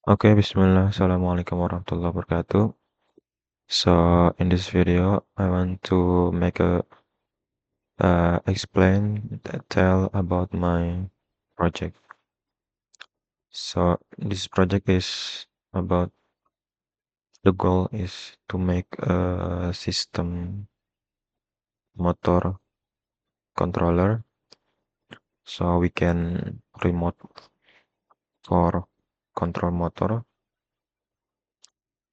Okay, bismillah. Assalamualaikum warahmatullahi wabarakatuh. So, in this video, I want to make a explain tell about my project. So, this project is about the goal is to make a system motor controller so we can remote for control motor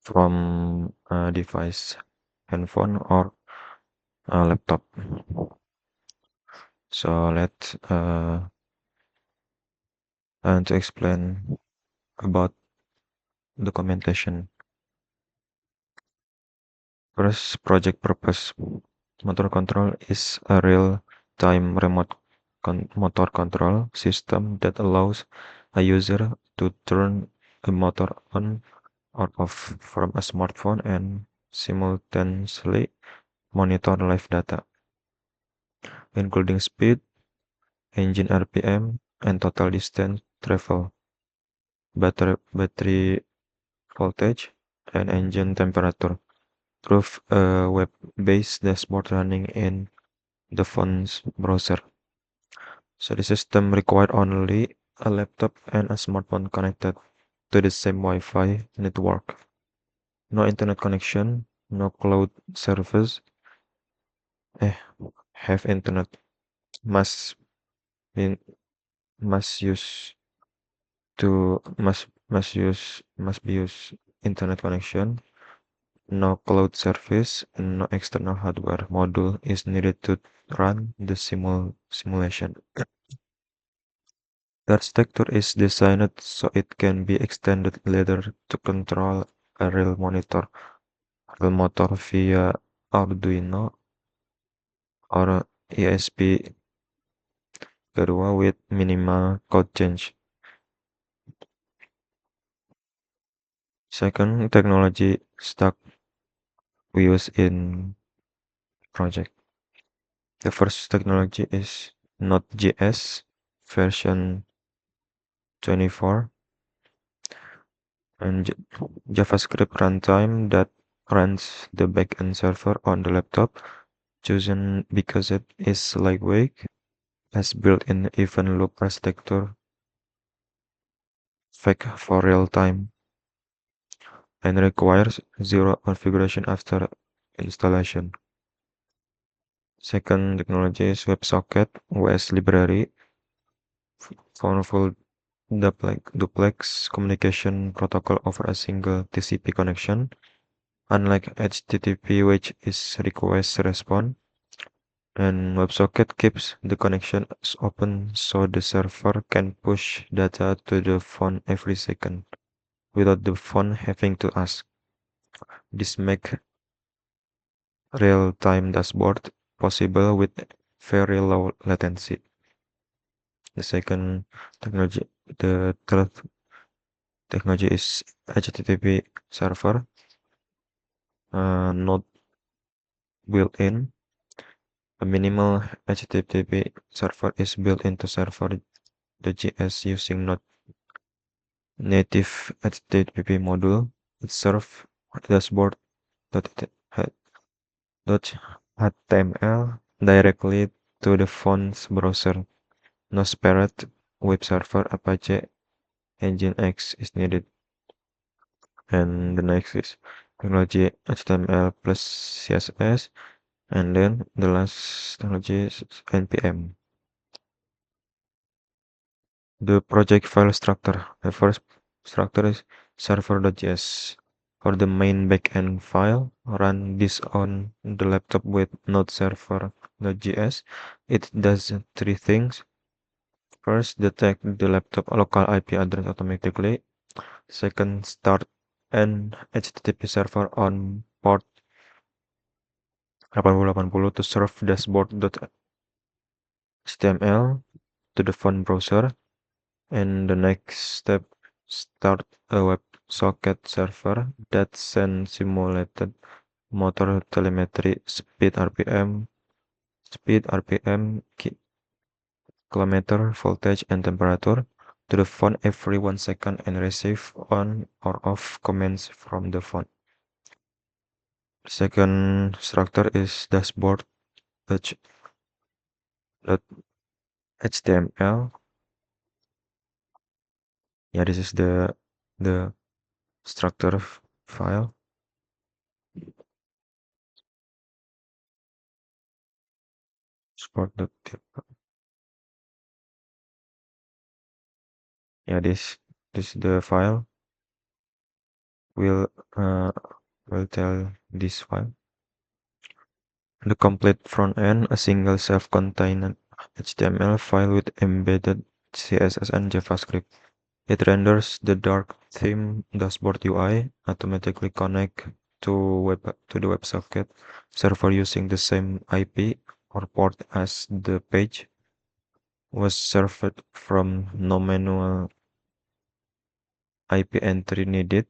from a device, handphone or a laptop. So let's and to explain about documentation. First, project purpose. Motor control is a real-time remote motor control system that allows a user to turn a motor on or off from a smartphone and simultaneously monitor live data, including speed, engine RPM, and total distance travel, battery voltage, and engine temperature through a web-based dashboard running in the phone's browser. So the system required only a laptop and a smartphone connected to the same Wi-Fi network. No internet connection, no cloud service. Eh, have internet must be must use must be use internet connection. No cloud service and no external hardware module is needed to run the simulation. The architecture is designed so it can be extended later to control a real motor via Arduino or ESP2 with minimal code change. Second technology stack we use in project. The first technology is Node.js version 24 and JavaScript runtime that runs the backend server on the laptop, chosen because it is lightweight, has built-in event loop architecture, fake for real time, and requires zero configuration after installation. Second technology is WebSocket OS library, powerful duplex communication protocol over a single TCP connection, unlike HTTP, which is request response. And WebSocket keeps the connection open so the server can push data to the phone every second without the phone having to ask. This makes real-time dashboard possible with very low latency. The second technology, the third technology is HTTP server, not built-in. A minimal HTTP server is built into server the JS using Node native HTTP module. It serves dashboard.html directly to the phone's browser. No separate web server Apache Nginx is needed. And the next is technology HTML plus CSS. And then the last technology is NPM. The project file structure. The first structure is server.js. For the main backend file, run this on the laptop with Node server.js. It does three things. First, detect the laptop local IP address automatically. Second, start an HTTP server on port 8080 to serve dashboard.html to the phone browser. And the next step, start a WebSocket server that sends simulated motor telemetry, speed, RPM, kilometer, voltage, and temperature. to the phone every 1 second and receive on or off commands from the phone. The second structure is dashboard.html. Yeah, this is the structure file. Sport. Yeah, this is the file. Will uh will tell this file. The complete front end, a single self-contained HTML file with embedded CSS and JavaScript. It renders the dark theme dashboard UI, automatically connect to the WebSocket server using the same IP or port as the page was served from. No manual IP entry needed.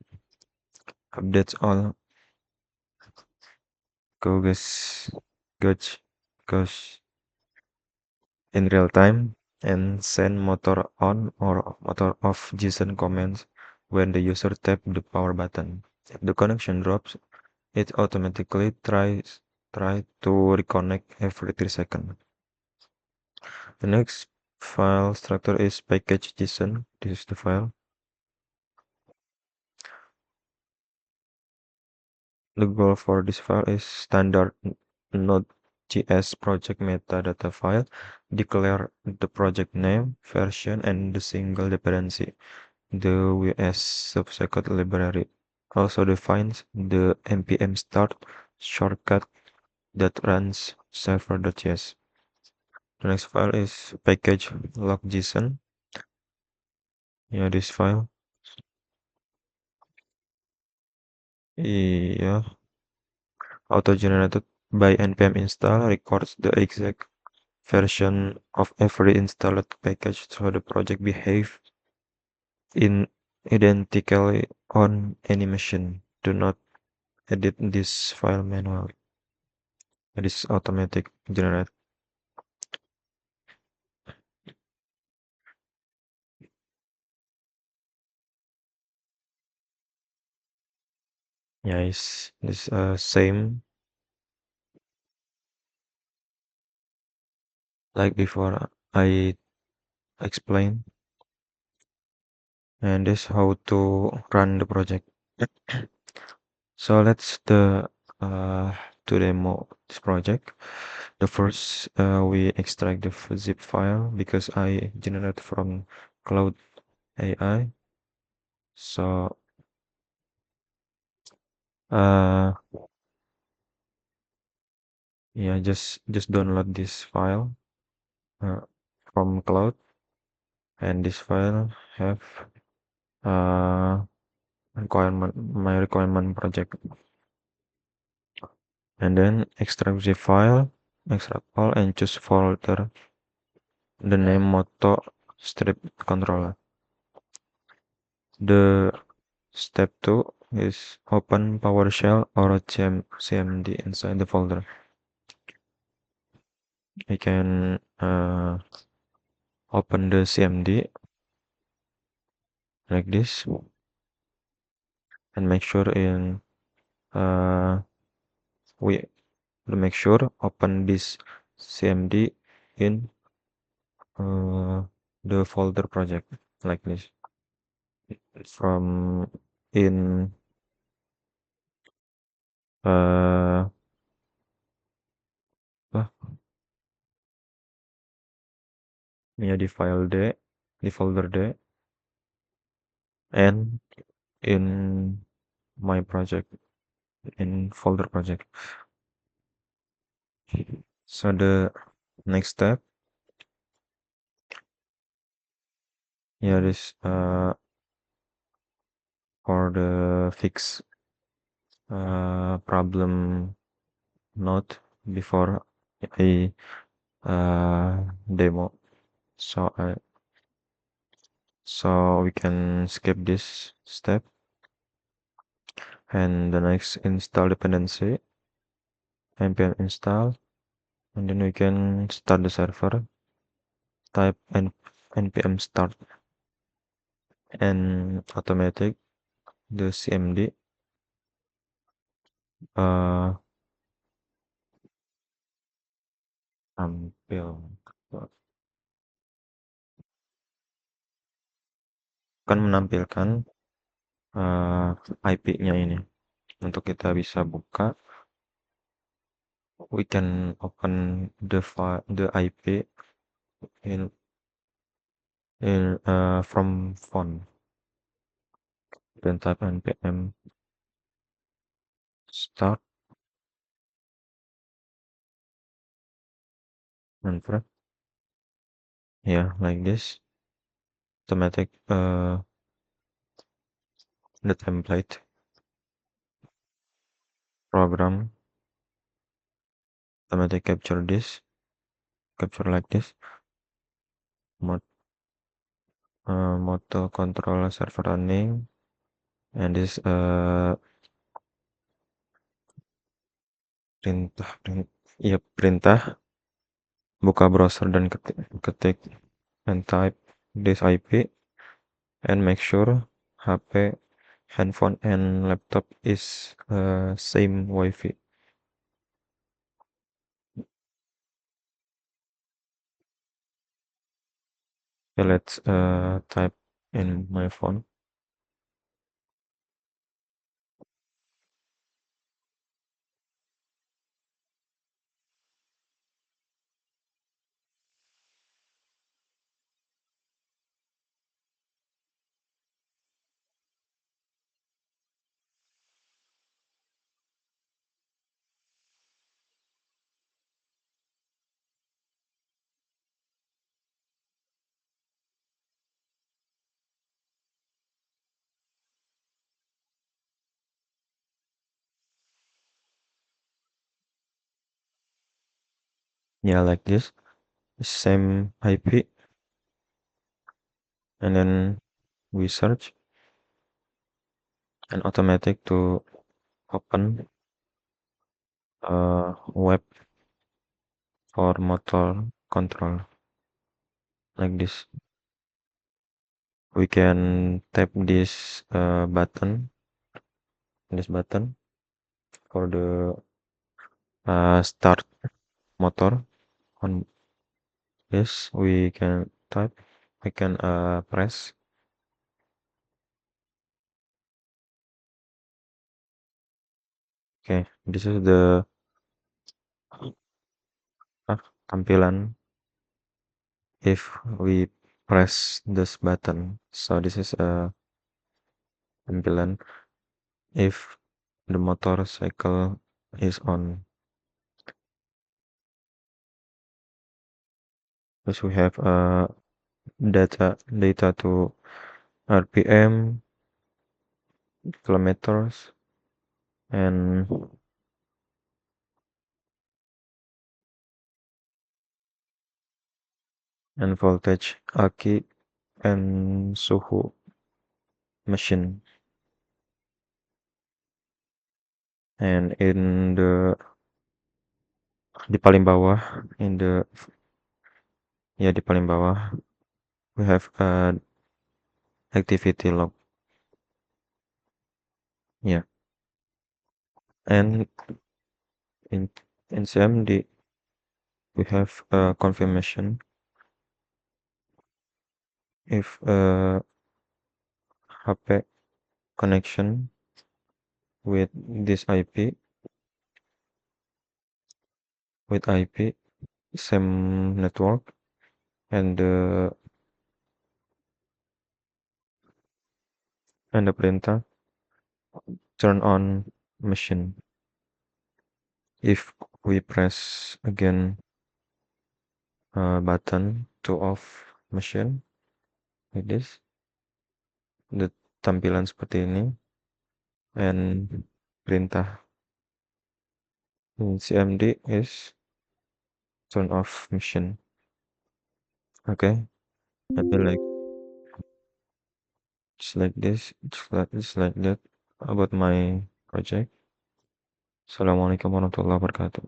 Updates all goes goes goes in real time and send motor on or motor off JSON commands when the user tap the power button. If the connection drops, it automatically try to reconnect every 3 seconds. The next file structure is package.json. This is the file. The goal for this file is standard Node.js project metadata file. Declare the project name, version, and the single dependency. The WS Subsecond library also defines the npm start shortcut that runs server.js. The next file is package log.json. Yeah, this file. Yeah, auto-generated by npm install records the exact version of every installed package so the project behave in identically on any machine. Do not edit this file manually. It is automatic generate. Yeah, it's this same like before I explained, and this how to run the project. So let's the to demo this project. The first we extract the zip file because I generate from Cloud AI. So uh yeah, just download this file uh, from Cloud, and this file have uh requirement project, and then extract zip file, extract all, and choose folder. The name moto strip controller. The step 2 is open PowerShell or CMD inside the folder. I can open the CMD like this and make sure in uh, we make sure open this CMD in the folder project like this from in uh, ah, yeah, di file D, di folder D, and in my project, in folder project. So the next step here is for the fix problem node before I demo. So so we can skip this step, and the next install dependency, npm install, and then we can start the server. Type npm start. and automatic the CMD uh, tampil akan menampilkan IP-nya ini. Untuk kita bisa buka, we can open the IP in from phone. Then type npm start and press. Yeah, like this. Automatic the template program automatic capture like this. Moto control server running, and this perintah buka browser dan ketik and type this IP and make sure HP, handphone and laptop is same Wi-Fi. Okay, let's type in my phone. Yeah, like this, same IP, and then we search and automatic to open web for motor control like this. We can tap this button for the start motor. On this we can type, we can press. Okay, this is the tampilan if we press this button. So this is a tampilan if the motorcycle is on. Because we have data to RPM, kilometers, and voltage, aki, and suhu mesin. And in di paling bawah, di paling bawah we have activity log. Yeah, and in CMD we have confirmation if HP connection with this IP same network, and the printer turn on machine. If we press again button to off machine like this, the tampilan seperti ini, and perintah in CMD is turn off machine. Okay, maybe like just like this, just like that about my project. Assalamualaikum warahmatullahi wabarakatuh.